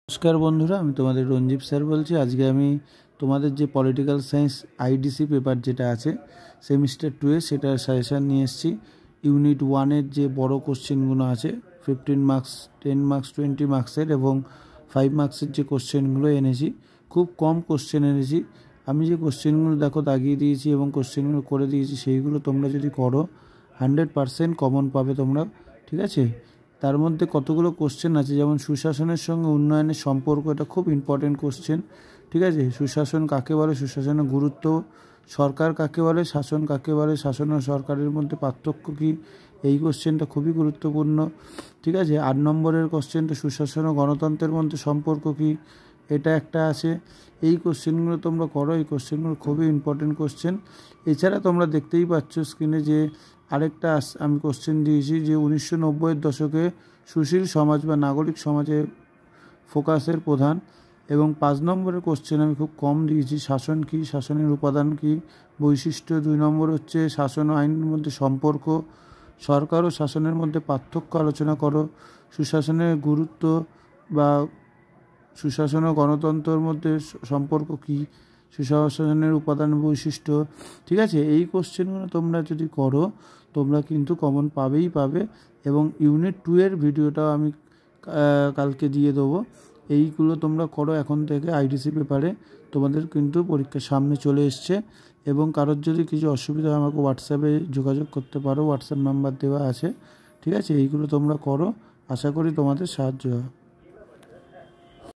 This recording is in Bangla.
নমস্কার বন্ধুরা, আমি তোমাদের রঞ্জীব স্যার বলছি। আজকে আমি তোমাদের যে পলিটিক্যাল সায়েন্স আইডিসি পেপার যেটা আছে সেমিস্টার 2 সেটার সাজেশান নিয়ে এসেছি। ইউনিট 1-এর যে বড় কোশ্চেনগুলো আছে 15 মার্কস, 10 মার্কস, 20 মার্কসের এবং 5 মার্কসের যে কোশ্চেনগুলো এনেছি, খুব কম কোশ্চেন এনেছি। আমি যে কোশ্চেনগুলো দেখো দাগিয়ে দিয়েছি এবং কোশ্চেনগুলো করে দিয়েছি, সেইগুলো তোমরা যদি করো 100% কমন পাবে তোমরা, ঠিক আছে। তার মধ্যে কতগুলো কোশ্চেন আছে, যেমন সুশাসনের সঙ্গে উন্নয়নের সম্পর্ক, এটা খুব ইম্পর্টেন্ট কোশ্চেন, ঠিক আছে। সুশাসন কাকে বলে, সুশাসনের গুরুত্ব, সরকার কাকে বলে, শাসন কাকে বলে, শাসন ও সরকারের মধ্যে পার্থক্য কী, এই কোশ্চেনটা খুবই গুরুত্বপূর্ণ, ঠিক আছে। 8 নম্বরের কোশ্চেনটা সুশাসন ও গণতন্ত্রের মধ্যে সম্পর্ক কী, এটা একটা আছে। এই কোশ্চেনগুলো তোমরা করো, এই কোশ্চেনগুলো খুবই ইম্পর্টেন্ট কোশ্চেন। এছাড়া তোমরা দেখতেই পাচ্ছ স্ক্রিনে যে আরেকটা আমি কোশ্চেন দিয়েছি যে 1990-এর দশকে সুশীল সমাজ বা নাগরিক সমাজের ফোকাসের প্রধান, এবং 5 নম্বরের কোশ্চেন আমি খুব কম দিয়েছি, শাসন কী, শাসনের উপাদান কী, বৈশিষ্ট্য। 2 নম্বর হচ্ছে শাসন ও আইনের মধ্যে সম্পর্ক, সরকার ও শাসনের মধ্যে পার্থক্য আলোচনা করো, সুশাসনের গুরুত্ব বা সুশাসন ও গণতন্ত্রের মধ্যে সম্পর্ক কী, সুশাসনের উপাদান বৈশিষ্ট্য, ঠিক আছে। এই কোশ্চেনগুলো তোমরা যদি করো তোমরা কিন্তু কমন পাবেই পাবে। এবং ইউনিট 2-এর ভিডিওটাও আমি কালকে দিয়ে দেবো। এইগুলো তোমরা করো এখন থেকে আইডিসি পেপারে, তোমাদের কিন্তু পরীক্ষার সামনে চলে এসছে। এবং কারোর যদি কিছু অসুবিধা হয় আমাকে হোয়াটসঅ্যাপে যোগাযোগ করতে পারো, হোয়াটসঅ্যাপ নাম্বার দেওয়া আছে, ঠিক আছে। এইগুলো তোমরা করো, আশা করি তোমাদের সাহায্য হবে।